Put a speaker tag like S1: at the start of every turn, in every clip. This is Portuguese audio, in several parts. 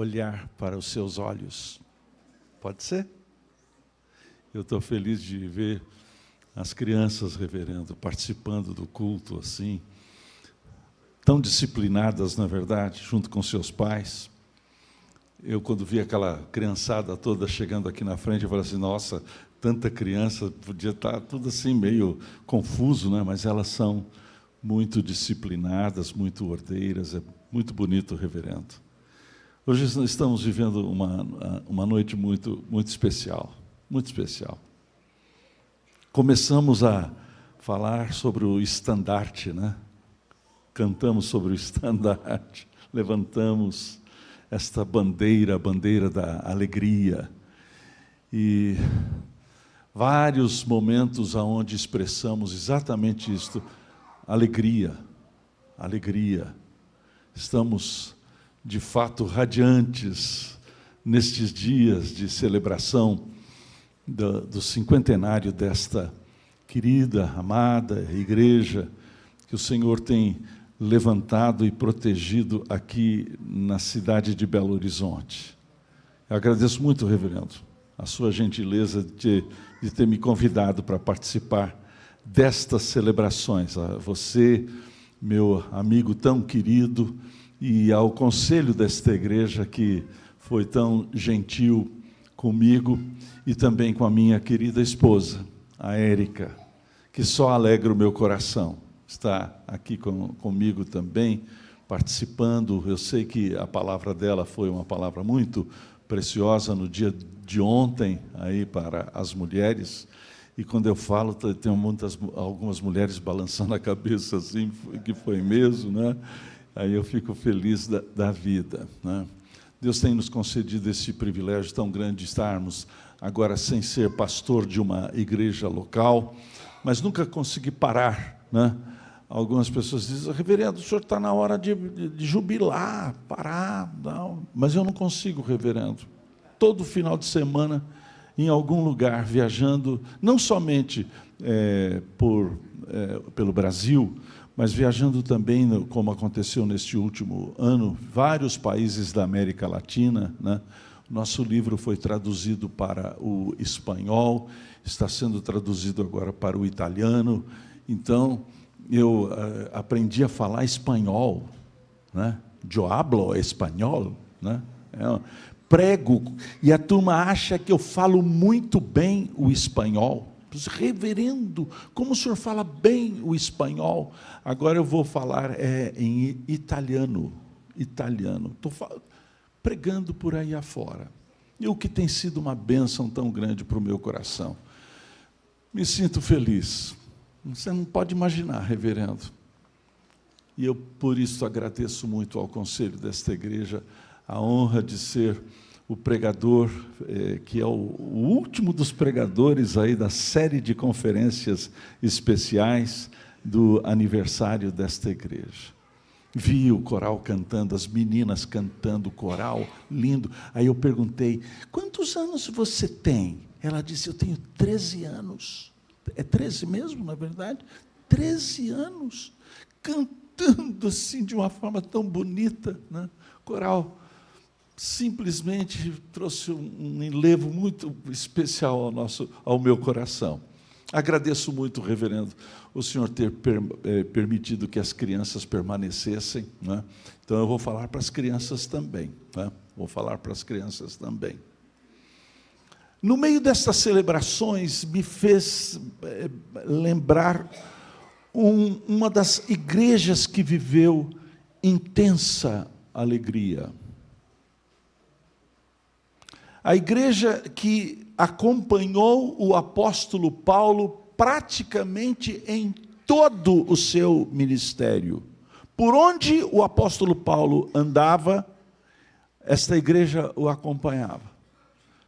S1: olhar para os seus olhos. Pode ser? Eu estou feliz de ver as crianças, reverendo, participando do culto assim, tão disciplinadas, na verdade, junto com seus pais. Eu, quando vi aquela criançada toda chegando aqui na frente, eu falei assim, nossa, tanta criança, podia estar tudo assim meio confuso, né? Mas elas são muito disciplinadas, muito ordeiras, é muito bonito, reverendo. Hoje nós estamos vivendo uma noite muito especial, muito especial. Começamos a falar sobre o estandarte, né? Cantamos sobre o estandarte, levantamos esta bandeira, a bandeira da alegria. E vários momentos onde expressamos exatamente isto, alegria, alegria. Estamos, de fato, radiantes nestes dias de celebração do cinquentenário desta querida, amada igreja que o Senhor tem levantado e protegido aqui na cidade de Belo Horizonte. Eu agradeço muito, reverendo, a sua gentileza de ter me convidado para participar destas celebrações. A você, meu amigo tão querido, e ao conselho desta igreja que foi tão gentil comigo e também com a minha querida esposa, a Érica, que só alegra o meu coração. Está aqui comigo também, participando. Eu sei que a palavra dela foi uma palavra muito preciosa no dia de ontem, aí para as mulheres. E quando eu falo, tem algumas mulheres balançando a cabeça assim, que foi mesmo, né? Aí eu fico feliz da vida, né? Deus tem nos concedido esse privilégio tão grande de estarmos agora sem ser pastor de uma igreja local, mas nunca consegui parar, né? Algumas pessoas dizem, reverendo, o senhor está na hora de jubilar, parar. Não, mas eu não consigo, reverendo. Todo final de semana, em algum lugar, viajando, não somente pelo Brasil, mas viajando também, como aconteceu neste último ano, vários países da América Latina, né? Nosso livro foi traduzido para o espanhol, está sendo traduzido agora para o italiano. Então, eu aprendi a falar espanhol, né? Eu hablo espanhol, né? Prego, e a turma acha que eu falo muito bem o espanhol. Reverendo, como o senhor fala bem o espanhol? Agora eu vou falar em italiano. Estou pregando por aí afora. E o que tem sido uma bênção tão grande para o meu coração. Me sinto feliz. Você não pode imaginar, reverendo. E eu, por isso, agradeço muito ao conselho desta igreja a honra de ser o pregador, que é o último dos pregadores aí da série de conferências especiais do aniversário desta igreja. Vi o coral cantando, as meninas cantando, o coral lindo. Aí eu perguntei, quantos anos você tem? Ela disse, eu tenho 13 anos. É 13 mesmo, na verdade? 13 anos, cantando assim, de uma forma tão bonita, né? Coral simplesmente trouxe um enlevo muito especial ao meu coração. Agradeço muito, reverendo, o senhor ter permitido que as crianças permanecessem, né? Então eu vou falar para as crianças também, né? Vou falar para as crianças também. No meio destas celebrações, me fez lembrar uma das igrejas que viveu intensa alegria. A igreja que acompanhou o apóstolo Paulo praticamente em todo o seu ministério. Por onde o apóstolo Paulo andava, esta igreja o acompanhava.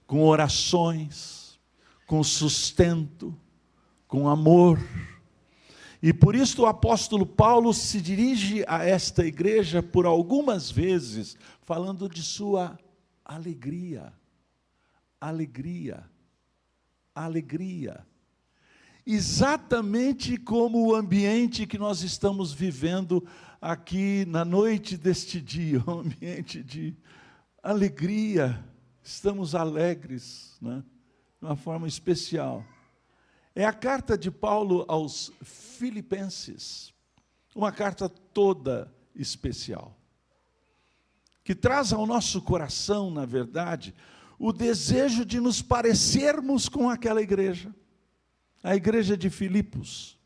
S1: Com orações, com sustento, com amor. E por isso o apóstolo Paulo se dirige a esta igreja por algumas vezes, falando de sua alegria. Alegria. Alegria. Exatamente como o ambiente que nós estamos vivendo aqui na noite deste dia, um ambiente de alegria, estamos alegres, né? De uma forma especial. É a carta de Paulo aos Filipenses, uma carta toda especial, que traz ao nosso coração, na verdade, o desejo de nos parecermos com aquela igreja, a igreja de Filipos,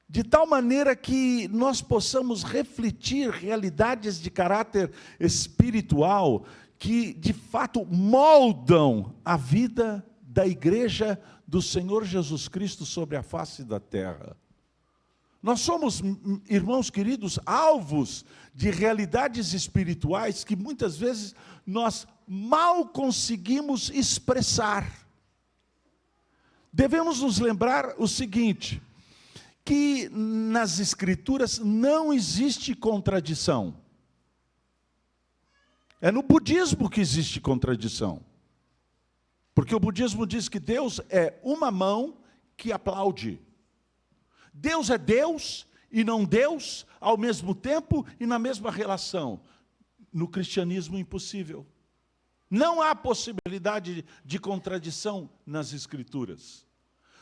S1: de tal maneira que nós possamos refletir realidades de caráter espiritual que, de fato, moldam a vida da igreja do Senhor Jesus Cristo sobre a face da terra. Nós somos, irmãos queridos, alvos de realidades espirituais que muitas vezes nós mal conseguimos expressar. Devemos nos lembrar o seguinte, que nas Escrituras não existe contradição. É no budismo que existe contradição. Porque o budismo diz que Deus é uma mão que aplaude. Deus é Deus e não Deus ao mesmo tempo e na mesma relação. No cristianismo, impossível. Não há possibilidade de contradição nas Escrituras.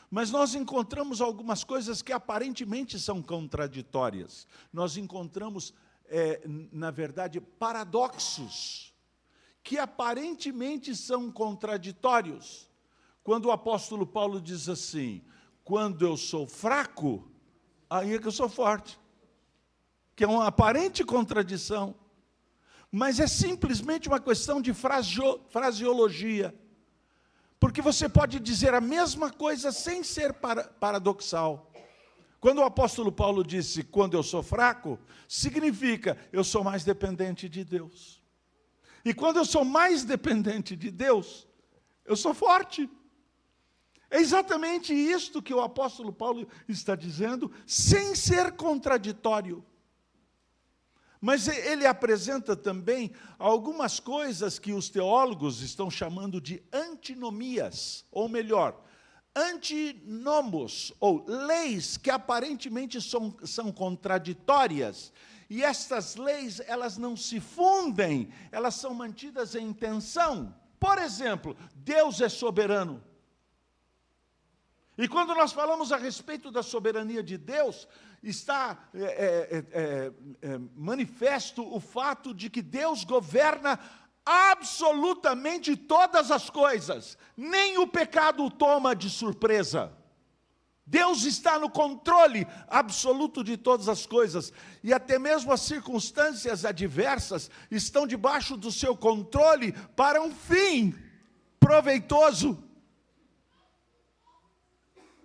S1: Mas nós encontramos algumas coisas que aparentemente são contraditórias. Nós encontramos, na verdade, paradoxos que aparentemente são contraditórios. Quando o apóstolo Paulo diz assim, quando eu sou fraco, aí é que eu sou forte. Que é uma aparente contradição. Mas é simplesmente uma questão de fraseologia. Porque você pode dizer a mesma coisa sem ser paradoxal. Quando o apóstolo Paulo disse, quando eu sou fraco, significa, eu sou mais dependente de Deus. E quando eu sou mais dependente de Deus, eu sou forte. É exatamente isto que o apóstolo Paulo está dizendo, sem ser contraditório. Mas ele apresenta também algumas coisas que os teólogos estão chamando de antinomias, ou melhor, antinomos, ou leis que aparentemente são contraditórias. E estas leis, elas não se fundem, elas são mantidas em tensão. Por exemplo, Deus é soberano. E quando nós falamos a respeito da soberania de Deus, está manifesto o fato de que Deus governa absolutamente todas as coisas. Nem o pecado o toma de surpresa. Deus está no controle absoluto de todas as coisas. E até mesmo as circunstâncias adversas estão debaixo do seu controle para um fim proveitoso.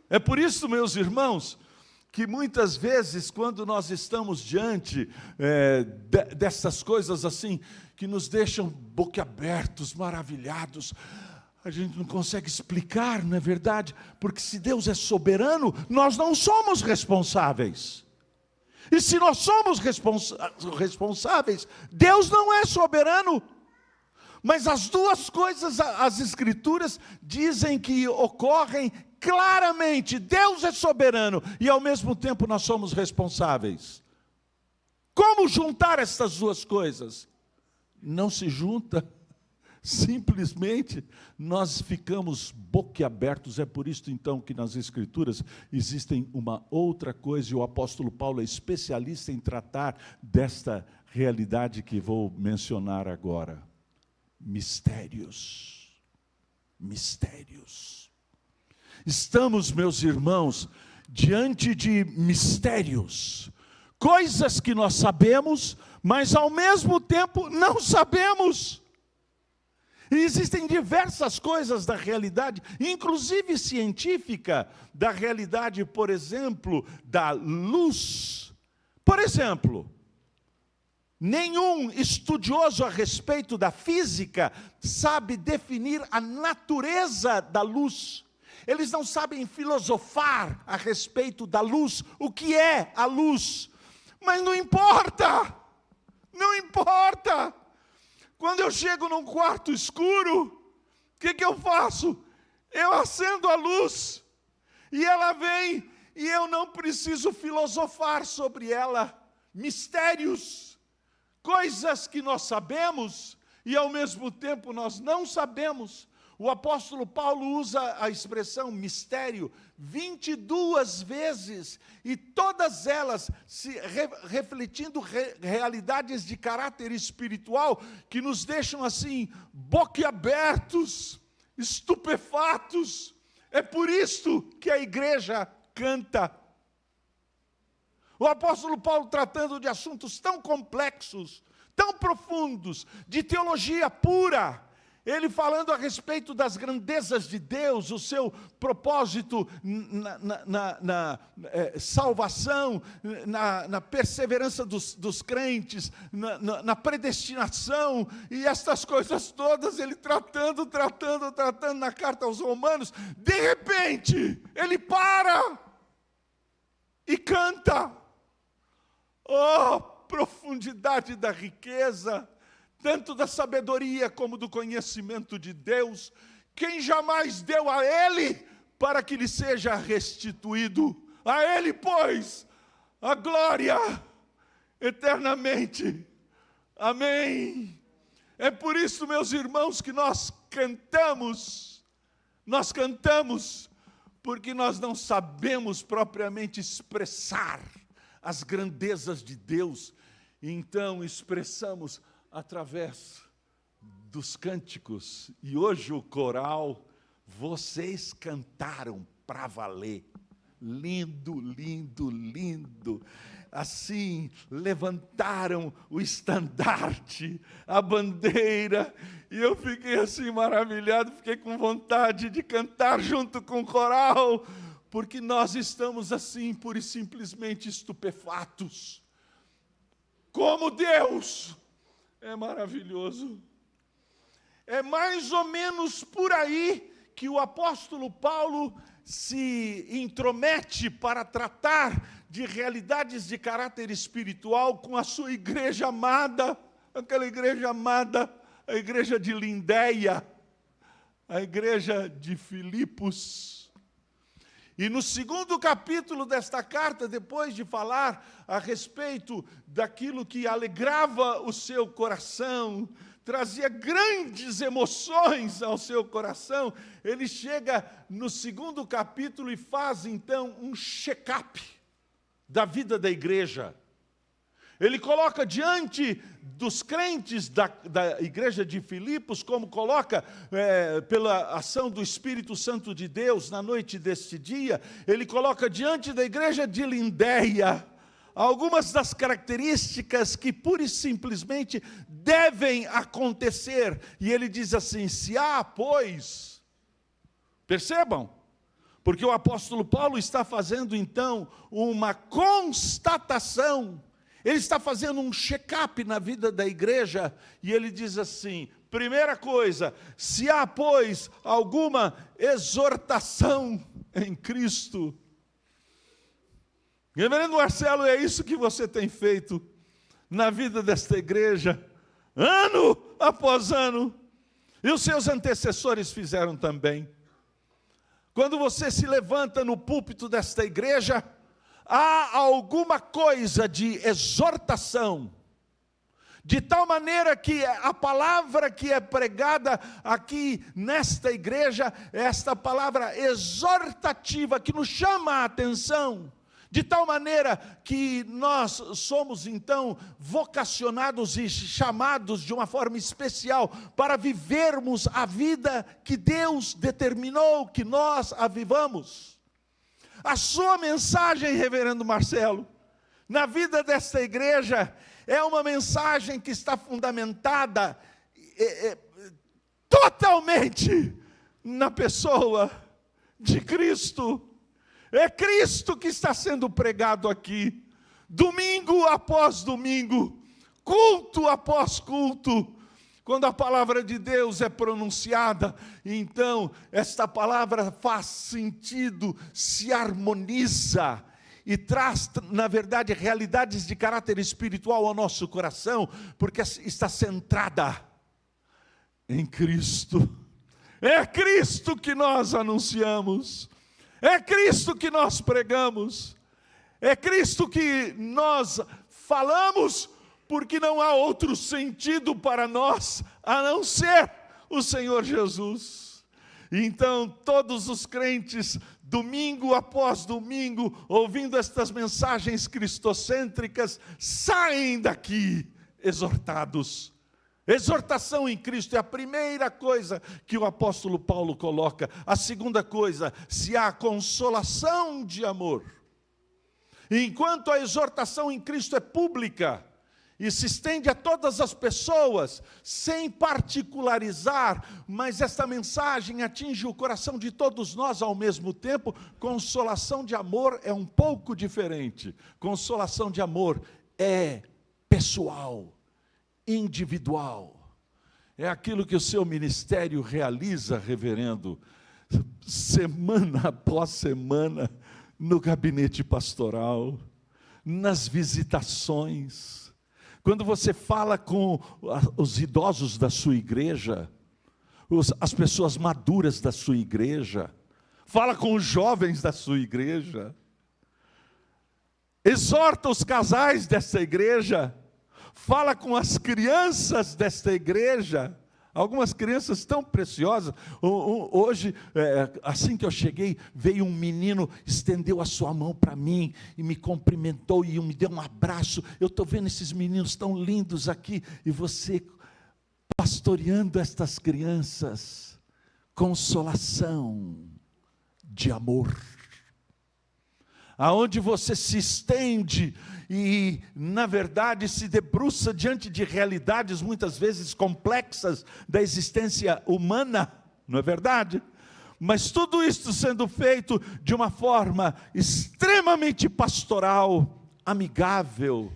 S1: É por isso, meus irmãos, que muitas vezes, quando nós estamos diante dessas coisas assim, que nos deixam boquiabertos, maravilhados, a gente não consegue explicar, não é verdade? Porque se Deus é soberano, nós não somos responsáveis. E se nós somos responsáveis, Deus não é soberano. Mas as duas coisas, as Escrituras dizem que ocorrem claramente. Deus é soberano e ao mesmo tempo nós somos responsáveis. Como juntar essas duas coisas? Não se junta. Simplesmente nós ficamos boquiabertos. É por isso então que nas Escrituras existem uma outra coisa, e o apóstolo Paulo é especialista em tratar desta realidade que vou mencionar agora. Mistérios. Mistérios. Estamos, meus irmãos, diante de mistérios, coisas que nós sabemos, mas ao mesmo tempo não sabemos. E existem diversas coisas da realidade, inclusive científica, da realidade, por exemplo, da luz. Por exemplo, nenhum estudioso a respeito da física sabe definir a natureza da luz. Eles não sabem filosofar a respeito da luz, o que é a luz. Mas não importa, não importa. Quando eu chego num quarto escuro, o que eu faço? Eu acendo a luz, e ela vem, e eu não preciso filosofar sobre ela. Mistérios, coisas que nós sabemos, e ao mesmo tempo nós não sabemos. O apóstolo Paulo usa a expressão mistério 22 vezes, e todas elas refletindo realidades de caráter espiritual que nos deixam assim, boquiabertos, estupefatos. É por isso que a igreja canta. O apóstolo Paulo, tratando de assuntos tão complexos, tão profundos, de teologia pura, ele falando a respeito das grandezas de Deus, o seu propósito na salvação, na perseverança dos crentes, na predestinação, e estas coisas todas, ele tratando na carta aos Romanos. De repente, ele para e canta. Oh, profundidade da riqueza, tanto da sabedoria como do conhecimento de Deus. Quem jamais deu a Ele para que lhe seja restituído? A Ele, pois, a glória eternamente. Amém. É por isso, meus irmãos, que nós cantamos, porque nós não sabemos propriamente expressar as grandezas de Deus, então expressamos através dos cânticos. E hoje o coral, vocês cantaram para valer. Lindo, lindo, lindo. Assim, levantaram o estandarte, a bandeira, e eu fiquei assim maravilhado, fiquei com vontade de cantar junto com o coral, porque nós estamos assim, pura e simplesmente estupefatos. Como Deus é maravilhoso. É mais ou menos por aí que o apóstolo Paulo se intromete para tratar de realidades de caráter espiritual com a sua igreja amada, aquela igreja amada, a igreja de Lindeia, a igreja de Filipos. E no 2º capítulo desta carta, depois de falar a respeito daquilo que alegrava o seu coração, trazia grandes emoções ao seu coração, ele chega no 2º capítulo e faz então um check-up da vida da igreja. Ele coloca diante dos crentes da igreja de Filipos, como coloca pela ação do Espírito Santo de Deus na noite deste dia, ele coloca diante da igreja de Lindeia algumas das características que pura e simplesmente devem acontecer. E ele diz assim: se há, pois, percebam, porque o apóstolo Paulo está fazendo então uma constatação. Ele está fazendo um check-up na vida da igreja, e ele diz assim, primeira coisa, se há, pois, alguma exortação em Cristo. Reverendo Marcelo, é isso que você tem feito na vida desta igreja, ano após ano, e os seus antecessores fizeram também. Quando você se levanta no púlpito desta igreja, há alguma coisa de exortação, de tal maneira que a palavra que é pregada aqui nesta igreja, esta palavra exortativa que nos chama a atenção, de tal maneira que nós somos então vocacionados e chamados de uma forma especial para vivermos a vida que Deus determinou que nós a vivamos. A sua mensagem, reverendo Marcelo, na vida desta igreja, é uma mensagem que está fundamentada totalmente na pessoa de Cristo. É Cristo que está sendo pregado aqui, domingo após domingo, culto após culto. Quando a palavra de Deus é pronunciada, então esta palavra faz sentido, se harmoniza e traz, na verdade, realidades de caráter espiritual ao nosso coração, porque está centrada em Cristo. É Cristo que nós anunciamos, é Cristo que nós pregamos, é Cristo que nós falamos, porque não há outro sentido para nós a não ser o Senhor Jesus. Então, todos os crentes, domingo após domingo, ouvindo estas mensagens cristocêntricas, saem daqui exortados. Exortação em Cristo é a primeira coisa que o apóstolo Paulo coloca. A segunda coisa, se há consolação de amor. Enquanto a exortação em Cristo é pública e se estende a todas as pessoas, sem particularizar, mas esta mensagem atinge o coração de todos nós ao mesmo tempo, consolação de amor é um pouco diferente. Consolação de amor é pessoal, individual. É aquilo que o seu ministério realiza, reverendo, semana após semana, no gabinete pastoral, nas visitações, quando você fala com os idosos da sua igreja, as pessoas maduras da sua igreja, fala com os jovens da sua igreja, exorta os casais desta igreja, fala com as crianças desta igreja, algumas crianças tão preciosas. Hoje, assim que eu cheguei, veio um menino, estendeu a sua mão para mim, e me cumprimentou, e me deu um abraço. Eu estou vendo esses meninos tão lindos aqui, e você pastoreando estas crianças, consolação de amor. Aonde você se estende e, na verdade, se debruça diante de realidades muitas vezes complexas da existência humana, não é verdade? Mas tudo isso sendo feito de uma forma extremamente pastoral, amigável,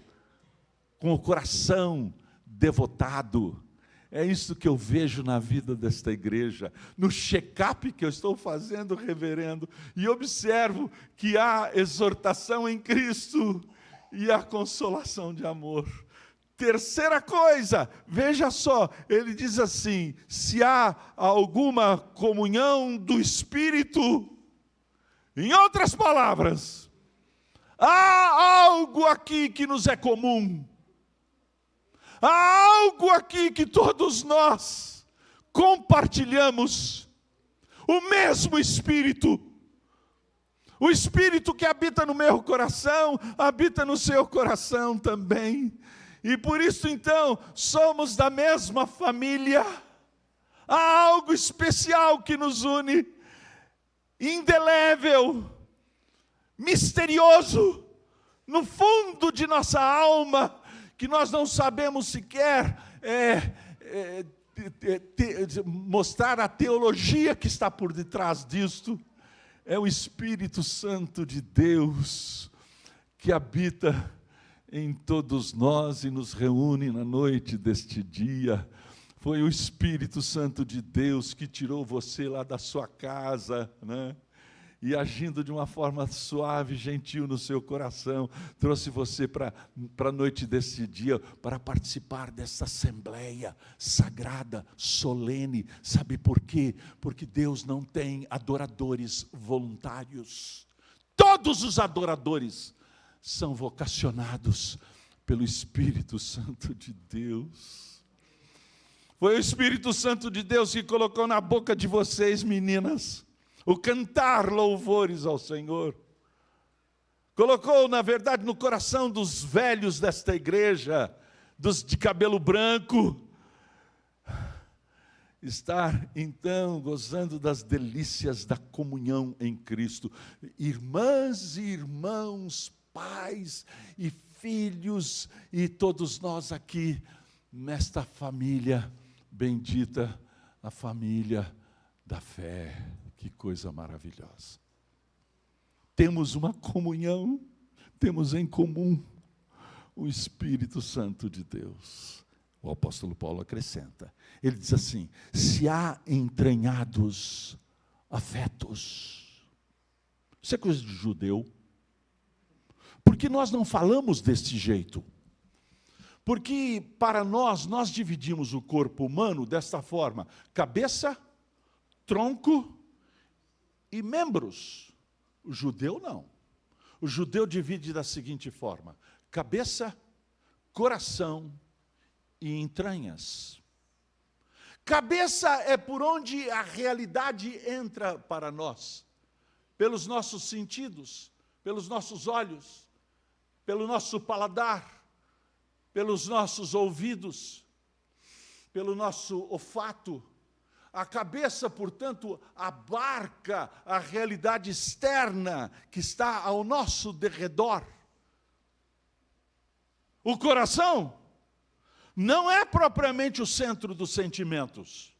S1: com o coração devotado. É isso que eu vejo na vida desta igreja, no check-up que eu estou fazendo, reverendo, e observo que há exortação em Cristo e há consolação de amor. Terceira coisa, veja só, ele diz assim: se há alguma comunhão do Espírito, em outras palavras, há algo aqui que nos é comum. Há algo aqui que todos nós compartilhamos, o mesmo Espírito. O Espírito que habita no meu coração, habita no seu coração também. E por isso então, somos da mesma família. Há algo especial que nos une, indelével, misterioso, no fundo de nossa alma, que nós não sabemos sequer mostrar a teologia que está por detrás disto. É o Espírito Santo de Deus que habita em todos nós e nos reúne na noite deste dia. Foi o Espírito Santo de Deus que tirou você lá da sua casa, né? E agindo de uma forma suave, gentil no seu coração, trouxe você para a noite desse dia, para participar dessa assembleia sagrada, solene. Sabe por quê? Porque Deus não tem adoradores voluntários. Todos os adoradores são vocacionados pelo Espírito Santo de Deus. Foi o Espírito Santo de Deus que colocou na boca de vocês, meninas, o cantar louvores ao Senhor. Colocou, na verdade, no coração dos velhos desta igreja, dos de cabelo branco, estar, então, gozando das delícias da comunhão em Cristo. Irmãs e irmãos, pais e filhos, e todos nós aqui, nesta família bendita, a família da fé. Que coisa maravilhosa. Temos uma comunhão, temos em comum o Espírito Santo de Deus. O apóstolo Paulo acrescenta, ele diz assim: se há entranhados afetos. Isso é coisa de judeu. Porque nós não falamos deste jeito. Porque para nós dividimos o corpo humano desta forma: cabeça, tronco e membros. O judeu não. O judeu divide da seguinte forma: cabeça, coração e entranhas. Cabeça é por onde a realidade entra para nós, pelos nossos sentidos, pelos nossos olhos, pelo nosso paladar, pelos nossos ouvidos, pelo nosso olfato. A cabeça, portanto, abarca a realidade externa que está ao nosso derredor. O coração não é propriamente o centro dos sentimentos.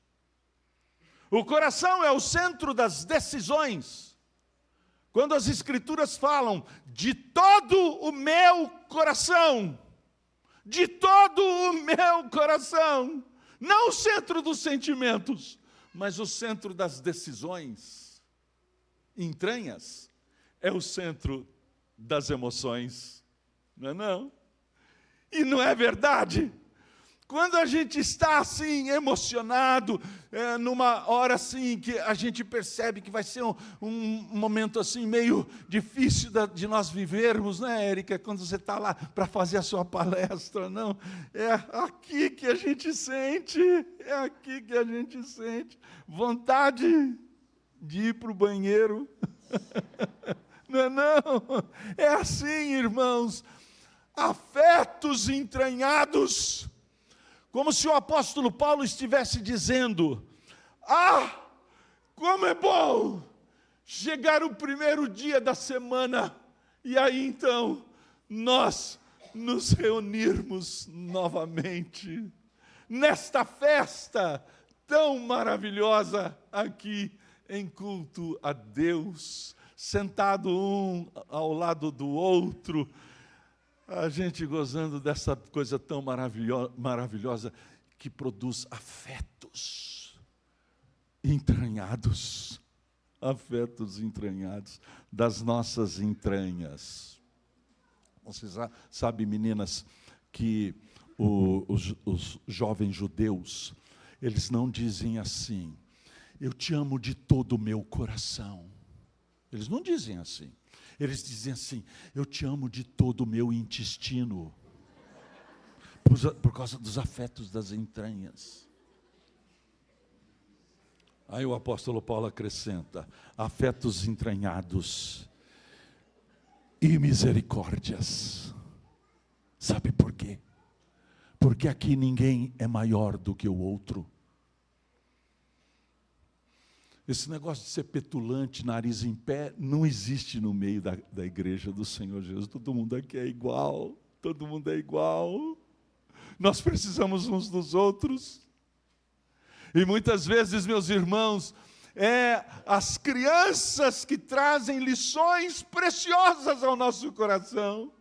S1: O coração é o centro das decisões. Quando as Escrituras falam de todo o meu coração, de todo o meu coração, não o centro dos sentimentos, mas o centro das decisões, entranhas, é o centro das emoções, não é não? E não é verdade? Quando a gente está assim, emocionado, numa hora assim, que a gente percebe que vai ser um momento assim, meio difícil de nós vivermos, né, Érica? Quando você está lá para fazer a sua palestra, não? É aqui que a gente sente, vontade de ir para o banheiro. Não é não? É assim, irmãos, afetos entranhados, como se o apóstolo Paulo estivesse dizendo: ah, como é bom chegar o primeiro dia da semana, e aí então nós nos reunirmos novamente, nesta festa tão maravilhosa aqui em culto a Deus, sentado um ao lado do outro, a gente gozando dessa coisa tão maravilhosa que produz afetos entranhados das nossas entranhas. Vocês sabem, meninas, que os jovens judeus, eles não dizem assim: eu te amo de todo o meu coração. Eles não dizem assim. Eles dizem assim: eu te amo de todo o meu intestino, por causa dos afetos das entranhas. Aí o apóstolo Paulo acrescenta: afetos entranhados e misericórdias. Sabe por quê? Porque aqui ninguém é maior do que o outro. Esse negócio de ser petulante, nariz em pé, não existe no meio da igreja do Senhor Jesus. Todo mundo aqui é igual, todo mundo é igual. Nós precisamos uns dos outros. E muitas vezes, meus irmãos, as crianças que trazem lições preciosas ao nosso coração.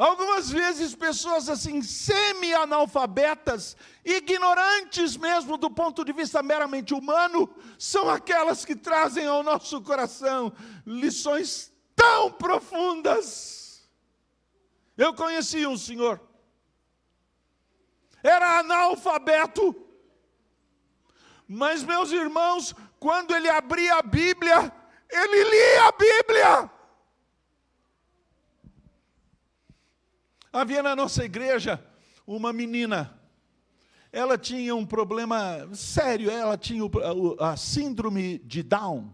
S1: Algumas vezes pessoas assim, semi-analfabetas, ignorantes mesmo do ponto de vista meramente humano, são aquelas que trazem ao nosso coração lições tão profundas. Eu conheci um senhor, era analfabeto, mas meus irmãos, quando ele abria a Bíblia, ele lia a Bíblia. Havia na nossa igreja uma menina, ela tinha um problema sério, ela tinha a síndrome de Down,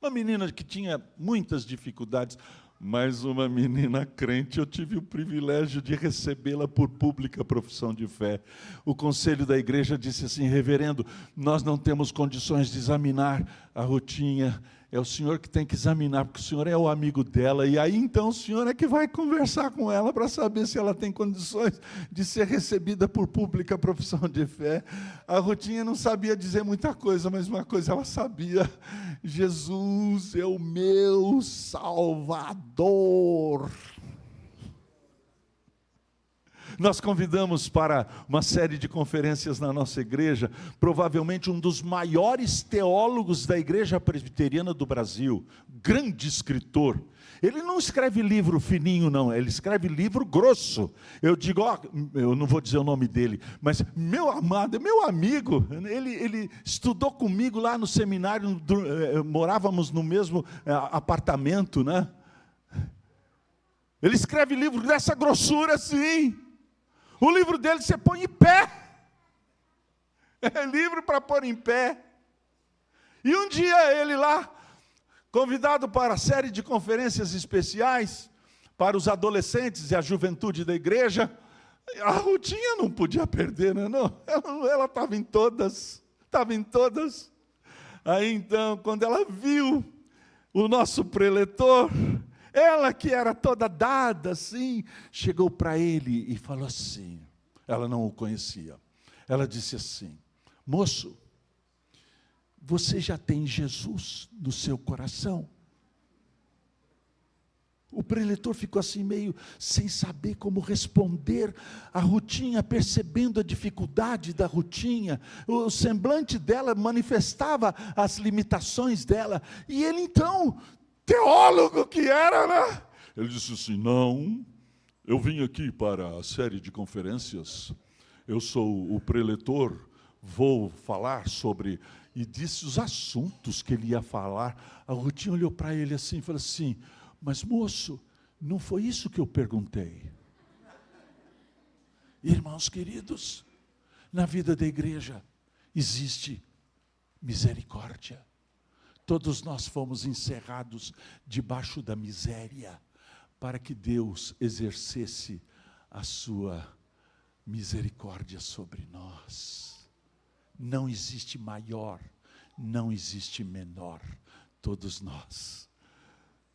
S1: uma menina que tinha muitas dificuldades, mas uma menina crente. Eu tive o privilégio de recebê-la por pública profissão de fé. O conselho da igreja disse assim: reverendo, nós não temos condições de examinar a Rutinha, é o senhor que tem que examinar, porque o senhor é o amigo dela, e aí então o senhor é que vai conversar com ela para saber se ela tem condições de ser recebida por pública profissão de fé. A Rutinha não sabia dizer muita coisa, mas uma coisa ela sabia: Jesus é o meu Salvador. Nós convidamos para uma série de conferências na nossa igreja, provavelmente um dos maiores teólogos da igreja presbiteriana do Brasil, grande escritor. Ele não escreve livro fininho, não, ele escreve livro grosso. Eu digo, eu não vou dizer o nome dele, mas meu amado, meu amigo, ele estudou comigo lá no seminário, morávamos no mesmo apartamento, né? Ele escreve livro dessa grossura, sim. O livro dele você põe em pé. É livro para pôr em pé. E um dia ele lá, convidado para a série de conferências especiais para os adolescentes e a juventude da igreja, a Rutinha não podia perder, não. Ela estava em todas. Aí então, quando ela viu o nosso preletor, ela que era toda dada assim, chegou para ele e falou assim, ela não o conhecia, ela disse assim: moço, você já tem Jesus no seu coração? O preletor ficou assim meio sem saber como responder a Rutinha, percebendo a dificuldade da Rutinha. O semblante dela manifestava as limitações dela. E ele então, teólogo que era, né? Ele disse assim: não, eu vim aqui para a série de conferências, eu sou o preletor, vou falar sobre... E disse os assuntos que ele ia falar. A Rutinha olhou para ele assim e falou assim: mas moço, não foi isso que eu perguntei. Irmãos queridos, na vida da igreja existe misericórdia. Todos nós fomos encerrados debaixo da miséria, para que Deus exercesse a sua misericórdia sobre nós. Não existe maior, não existe menor. Todos nós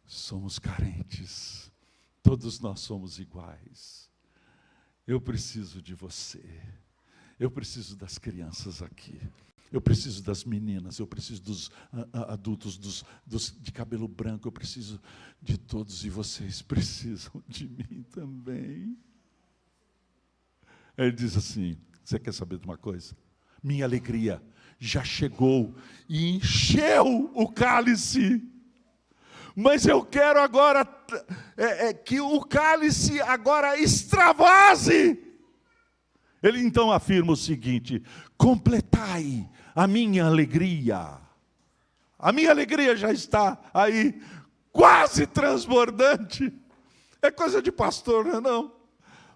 S1: somos carentes, todos nós somos iguais. Eu preciso de você, eu preciso das crianças aqui, eu preciso das meninas, eu preciso dos adultos, dos de cabelo branco, eu preciso de todos, e vocês precisam de mim também. Ele diz assim: você quer saber de uma coisa? Minha alegria já chegou e encheu o cálice. Mas eu quero agora que o cálice agora extravase. Ele então afirma o seguinte: completai a minha alegria. A minha alegria já está aí, quase transbordante. É coisa de pastor, não é não?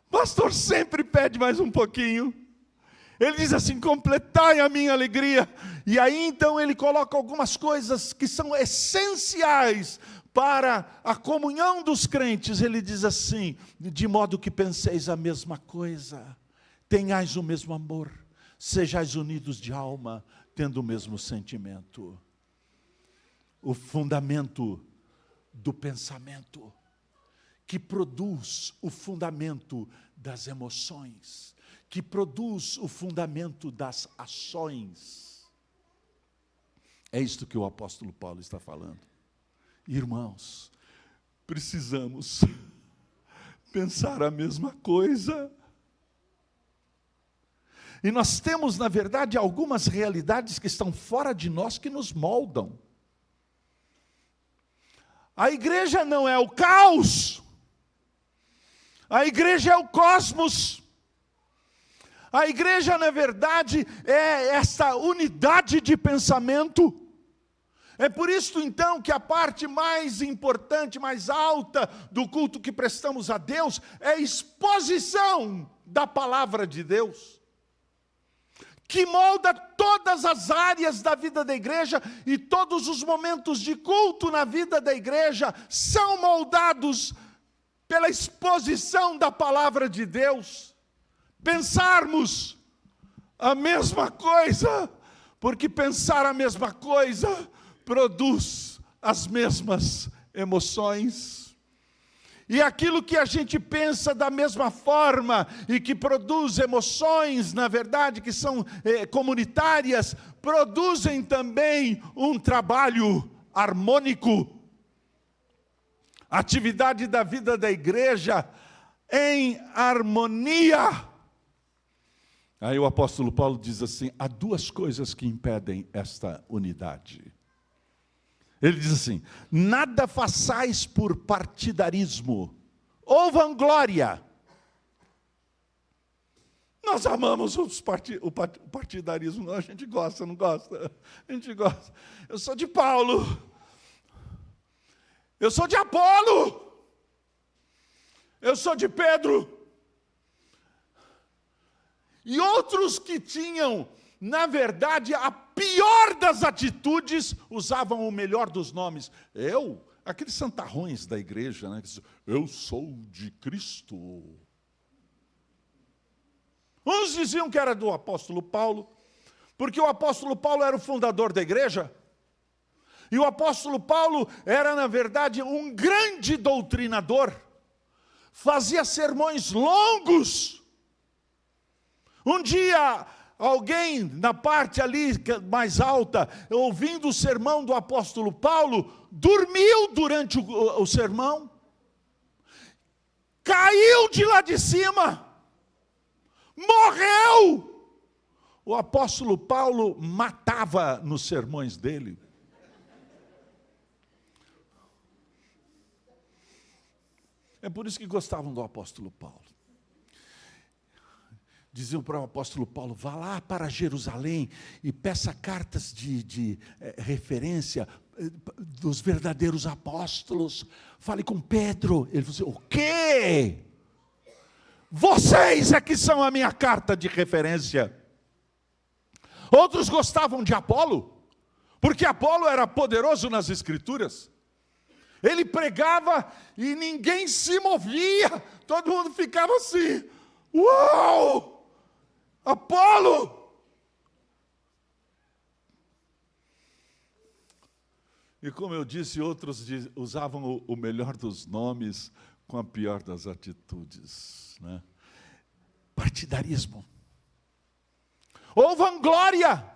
S1: Pastor sempre pede mais um pouquinho. Ele diz assim: completai a minha alegria. E aí então ele coloca algumas coisas que são essenciais para a comunhão dos crentes. Ele diz assim: de modo que penseis a mesma coisa, tenhais o mesmo amor, sejais unidos de alma, tendo o mesmo sentimento. O fundamento do pensamento, que produz o fundamento das emoções, que produz o fundamento das ações. É isto que o apóstolo Paulo está falando. Irmãos, precisamos pensar a mesma coisa. E nós temos, na verdade, algumas realidades que estão fora de nós, que nos moldam. A igreja não é o caos. A igreja é o cosmos. A igreja, na verdade, é essa unidade de pensamento. É por isso, então, que a parte mais importante, mais alta do culto que prestamos a Deus é a exposição da palavra de Deus, que molda todas as áreas da vida da igreja, e todos os momentos de culto na vida da igreja são moldados pela exposição da palavra de Deus. Pensarmos a mesma coisa, porque pensar a mesma coisa produz as mesmas emoções. E aquilo que a gente pensa da mesma forma e que produz emoções, na verdade, que são comunitárias, produzem também um trabalho harmônico. A atividade da vida da igreja em harmonia. Aí o apóstolo Paulo diz assim: há duas coisas que impedem esta unidade. Ele diz assim: nada façais por partidarismo ou vanglória. Nós amamos o partidarismo, não, a gente gosta, não gosta? A gente gosta. Eu sou de Paulo, eu sou de Apolo, eu sou de Pedro. E outros que tinham, na verdade, a pior das atitudes, usavam o melhor dos nomes. Aqueles santarrões da igreja, né, que dizem, eu sou de Cristo. Uns diziam que era do apóstolo Paulo, porque o apóstolo Paulo era o fundador da igreja. E o apóstolo Paulo era, na verdade, um grande doutrinador. Fazia sermões longos. Um dia, alguém na parte ali mais alta, ouvindo o sermão do apóstolo Paulo, dormiu durante o sermão. Caiu de lá de cima. Morreu. O apóstolo Paulo matava nos sermões dele. É por isso que gostavam do apóstolo Paulo. Diziam para o apóstolo Paulo, vá lá para Jerusalém e peça cartas de referência dos verdadeiros apóstolos. Fale com Pedro. Ele falou assim, o quê? Vocês é que são a minha carta de referência. Outros gostavam de Apolo, porque Apolo era poderoso nas Escrituras. Ele pregava e ninguém se movia. Todo mundo ficava assim. Uau! Apolo! E como eu disse, outros usavam o melhor dos nomes com a pior das atitudes, né? Partidarismo. Ou vanglória.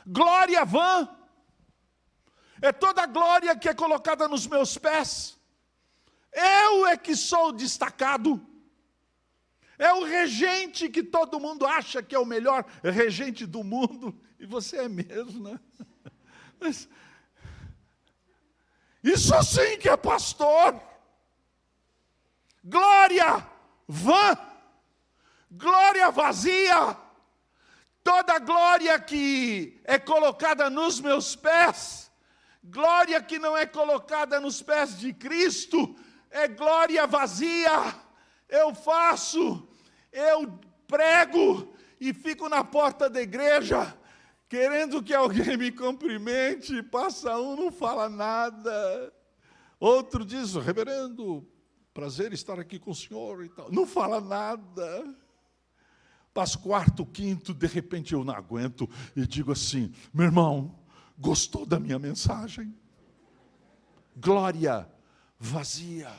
S1: Glória vã. É toda a glória que é colocada nos meus pés. Eu é que sou destacado. É o regente que todo mundo acha que é o melhor regente do mundo. E você é mesmo, né? Mas, isso sim que é pastor. Glória vã. Glória vazia. Toda glória que é colocada nos meus pés, glória que não é colocada nos pés de Cristo, é glória vazia. Eu faço, eu prego e fico na porta da igreja, querendo que alguém me cumprimente, passa um, não fala nada. Outro diz, reverendo, prazer estar aqui com o senhor e tal. Não fala nada. Passa quarto, quinto, de repente eu não aguento e digo assim, meu irmão, gostou da minha mensagem? Glória vazia.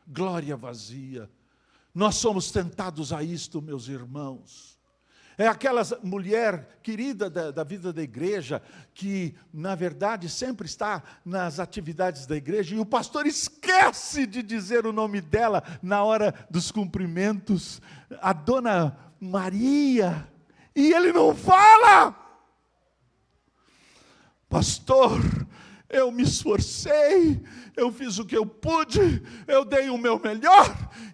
S1: Glória vazia. Nós somos tentados a isto, meus irmãos. É aquela mulher querida da vida da igreja, que, na verdade, sempre está nas atividades da igreja, e o pastor esquece de dizer o nome dela na hora dos cumprimentos. A dona Maria, e ele não fala. Pastor, eu me esforcei, eu fiz o que eu pude, eu dei o meu melhor,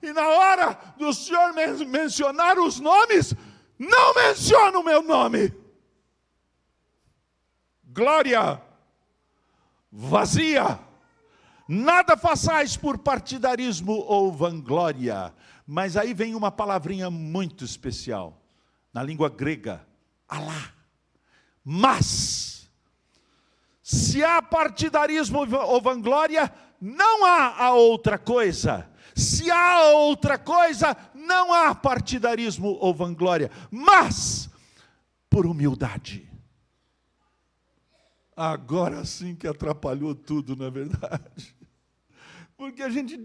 S1: e na hora do senhor mencionar os nomes, não menciona o meu nome. Glória vazia. Nada façais por partidarismo ou vanglória. Mas aí vem uma palavrinha muito especial, na língua grega, alá. Mas, se há partidarismo ou vanglória, não há a outra coisa. Se há outra coisa, não há partidarismo ou vanglória. Mas, por humildade. Agora sim que atrapalhou tudo, não é verdade? Porque a gente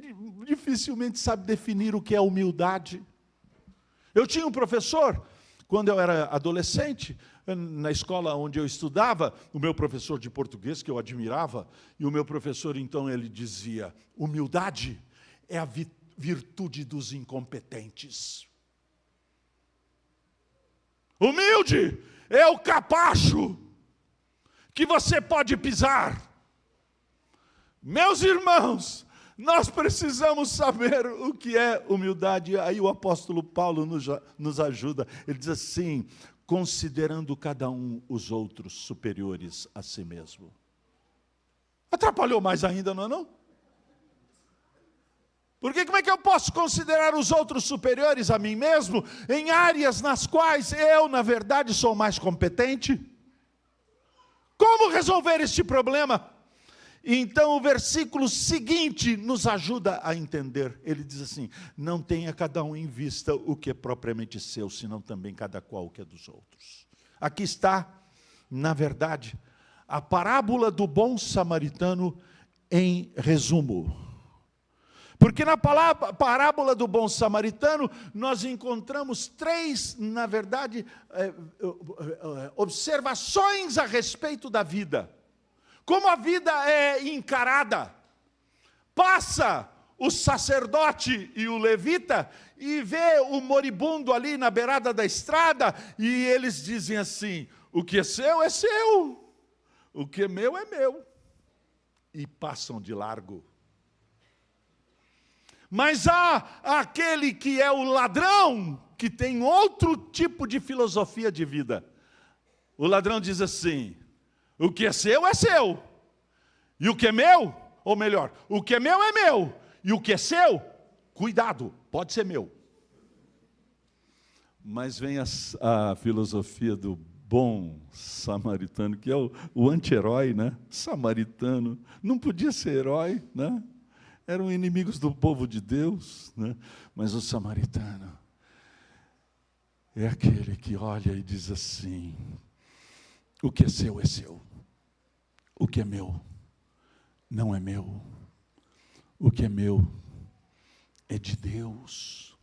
S1: dificilmente sabe definir o que é humildade. Eu tinha um professor, quando eu era adolescente, na escola onde eu estudava, o meu professor de português, que eu admirava, e o meu professor, então, ele dizia, humildade é a virtude dos incompetentes. Humilde é o capacho que você pode pisar. Meus irmãos, nós precisamos saber o que é humildade. Aí o apóstolo Paulo nos ajuda. Ele diz assim, considerando cada um os outros superiores a si mesmo. Atrapalhou mais ainda, não é não? Porque como é que eu posso considerar os outros superiores a mim mesmo em áreas nas quais eu, na verdade, sou mais competente? Como resolver este problema? Então o versículo seguinte nos ajuda a entender. Ele diz assim: não tenha cada um em vista o que é propriamente seu, senão também cada qual o que é dos outros. Aqui está, na verdade, a parábola do bom samaritano em resumo. Porque na parábola do bom samaritano, nós encontramos três, na verdade, observações a respeito da vida. Como a vida é encarada. Passa o sacerdote e o levita e vê o moribundo ali na beirada da estrada, e eles dizem assim: o que é seu, o que é meu, e passam de largo. Mas há aquele que é o ladrão, que tem outro tipo de filosofia de vida. O ladrão diz assim: o que é seu, e o que é meu, ou melhor, o que é meu, e o que é seu, cuidado, pode ser meu. Mas vem a filosofia do bom samaritano, que é o anti-herói, né? Samaritano, não podia ser herói, né? Eram inimigos do povo de Deus, né? Mas o samaritano é aquele que olha e diz assim: o que é seu, o que é meu, não é meu, o que é meu é de Deus,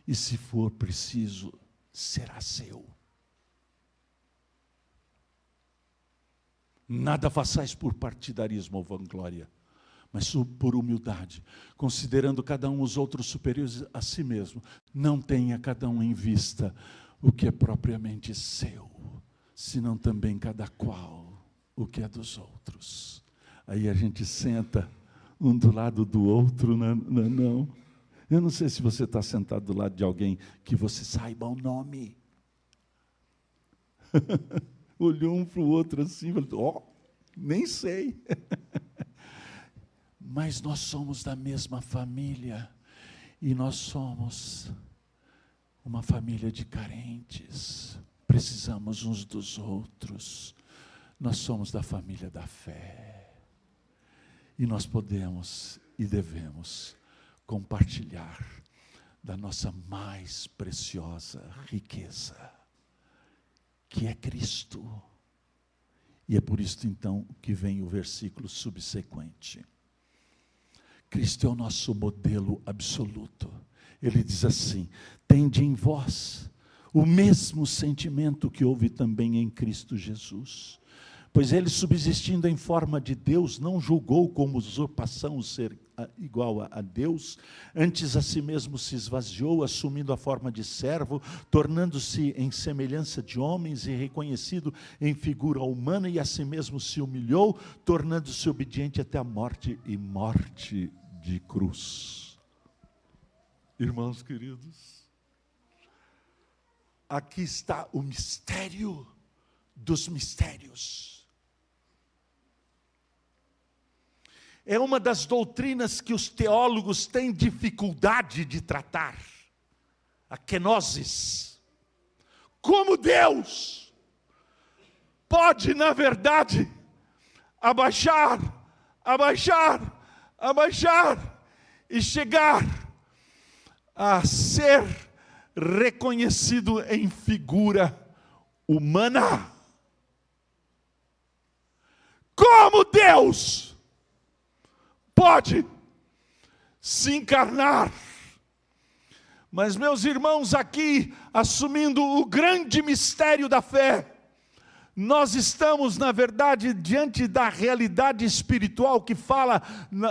S1: e se for preciso, será seu. Nada façais por partidarismo ou vanglória, mas por humildade, considerando cada um os outros superiores a si mesmo. Não tenha cada um em vista o que é propriamente seu, senão também cada qual o que é dos outros. Aí a gente senta um do lado do outro, não. Eu não sei se você está sentado do lado de alguém que você saiba o nome. Olhou um para o outro assim, falou: nem sei. Mas nós somos da mesma família, e nós somos uma família de carentes, precisamos uns dos outros, nós somos da família da fé, e nós podemos e devemos compartilhar da nossa mais preciosa riqueza, que é Cristo. E é por isso então que vem o versículo subsequente. Cristo é o nosso modelo absoluto. Ele diz assim: tende em vós o mesmo sentimento que houve também em Cristo Jesus. Pois ele, subsistindo em forma de Deus, não julgou como usurpação o ser igual a Deus, antes a si mesmo se esvaziou, assumindo a forma de servo, tornando-se em semelhança de homens e reconhecido em figura humana, e a si mesmo se humilhou, tornando-se obediente até a morte, e morte de cruz. Irmãos queridos, aqui está o mistério dos mistérios. É uma das doutrinas que os teólogos têm dificuldade de tratar, a kenosis. Como Deus pode, na verdade, abaixar e chegar a ser reconhecido em figura humana. Como Deus pode se encarnar? Mas, meus irmãos, aqui, assumindo o grande mistério da fé, nós estamos, na verdade, diante da realidade espiritual que fala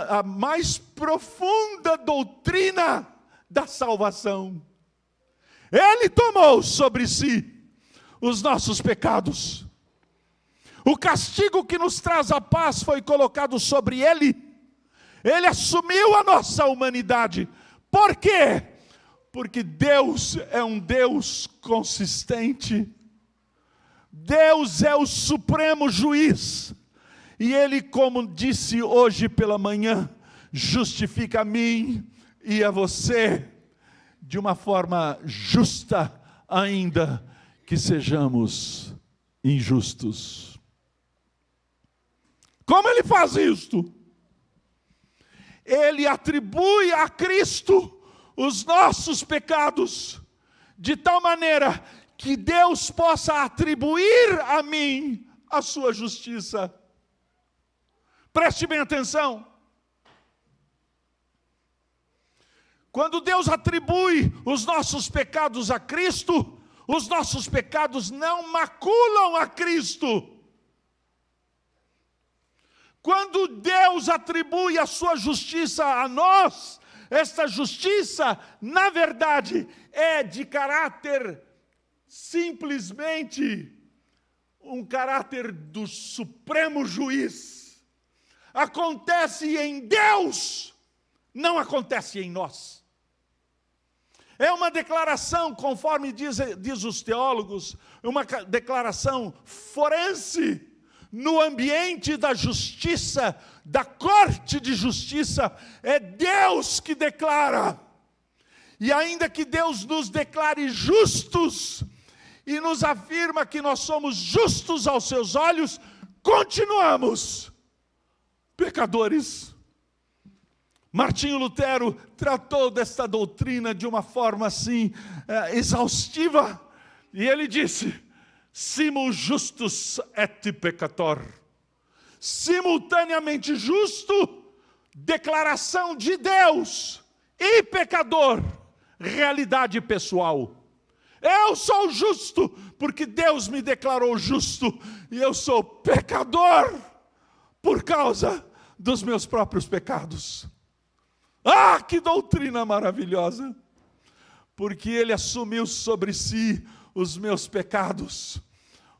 S1: a mais profunda doutrina da salvação. Ele tomou sobre si os nossos pecados. O castigo que nos traz a paz foi colocado sobre ele. Ele assumiu a nossa humanidade. Por quê? Porque Deus é um Deus consistente. Deus é o supremo juiz. E Ele, como disse hoje pela manhã, justifica a mim, e a você de uma forma justa, ainda que sejamos injustos. Como ele faz isto? Ele atribui a Cristo os nossos pecados, de tal maneira que Deus possa atribuir a mim a sua justiça. Preste bem atenção. Quando Deus atribui os nossos pecados a Cristo, os nossos pecados não maculam a Cristo. Quando Deus atribui a sua justiça a nós, esta justiça, na verdade, é de caráter simplesmente um caráter do supremo juiz. Acontece em Deus, não acontece em nós. É uma declaração, conforme diz os teólogos, uma declaração forense, no ambiente da justiça, da corte de justiça. É Deus que declara. E ainda que Deus nos declare justos, e nos afirma que nós somos justos aos seus olhos, continuamos pecadores. Martinho Lutero tratou desta doutrina de uma forma assim, exaustiva, e ele disse: simul justus et peccator. Simultaneamente justo, declaração de Deus, e pecador, realidade pessoal. Eu sou justo, porque Deus me declarou justo, e eu sou pecador, por causa dos meus próprios pecados. Ah, que doutrina maravilhosa! Porque Ele assumiu sobre si os meus pecados.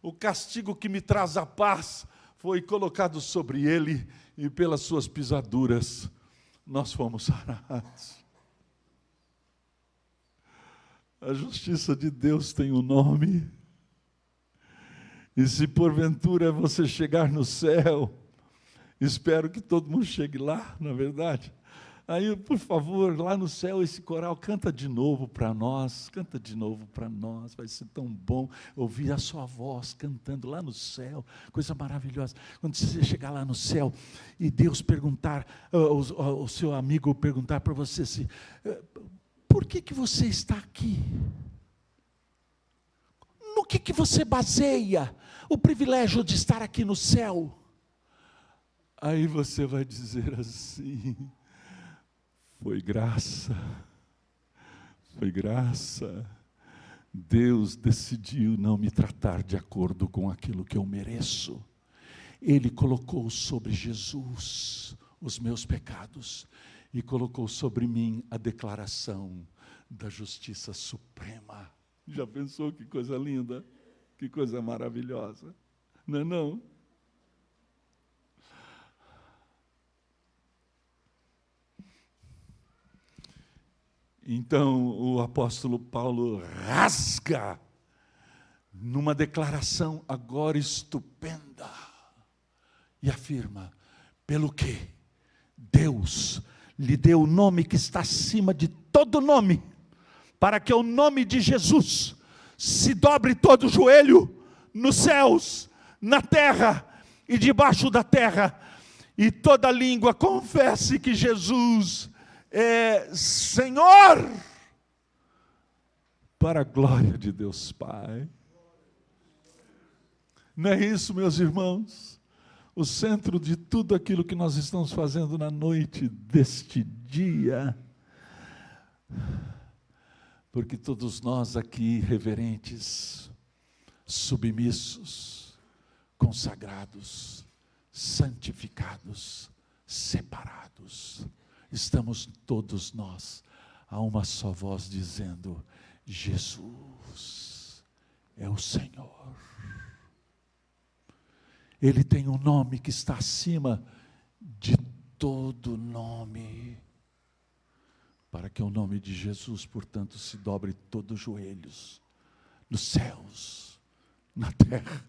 S1: O castigo que me traz a paz foi colocado sobre Ele, e pelas suas pisaduras nós fomos sarados. A justiça de Deus tem um nome. E se porventura você chegar no céu, espero que todo mundo chegue lá, na verdade. Aí, por favor, lá no céu, esse coral canta de novo para nós, canta de novo para nós, vai ser tão bom ouvir a sua voz cantando lá no céu, coisa maravilhosa. Quando você chegar lá no céu e Deus perguntar, o seu amigo perguntar para você assim: por que você está aqui? No que você baseia o privilégio de estar aqui no céu? Aí você vai dizer assim: foi graça, foi graça. Deus decidiu não me tratar de acordo com aquilo que eu mereço. Ele colocou sobre Jesus os meus pecados e colocou sobre mim a declaração da justiça suprema. Já pensou que coisa linda? Que coisa maravilhosa? Não é não? Então o apóstolo Paulo rasga numa declaração agora estupenda e afirma: pelo que Deus lhe deu o nome que está acima de todo nome, para que o nome de Jesus se dobre todo o joelho nos céus, na terra e debaixo da terra, e toda língua confesse que Jesus é Senhor, para a glória de Deus Pai. Não é isso, meus irmãos? O centro de tudo aquilo que nós estamos fazendo na noite deste dia, porque todos nós aqui reverentes, submissos, consagrados, santificados, separados, estamos todos nós a uma só voz dizendo: Jesus é o Senhor. Ele tem um nome que está acima de todo nome, para que o nome de Jesus, portanto, se dobre todos os joelhos, nos céus, na terra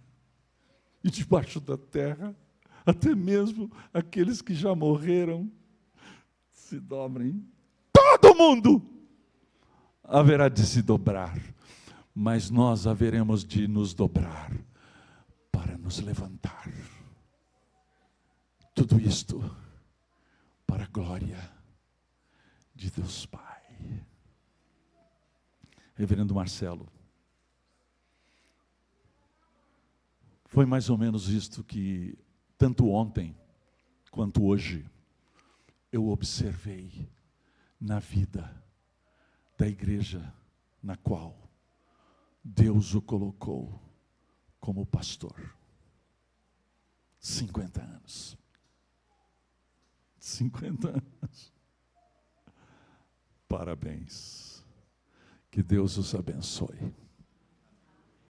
S1: e debaixo da terra, até mesmo aqueles que já morreram, se dobrem, todo mundo haverá de se dobrar, mas nós haveremos de nos dobrar para nos levantar. Tudo isto para a glória de Deus Pai. Reverendo Marcelo, foi mais ou menos isto que, tanto ontem quanto hoje, eu observei na vida da igreja na qual Deus o colocou como pastor. 50 anos. 50 anos. Parabéns. Que Deus os abençoe.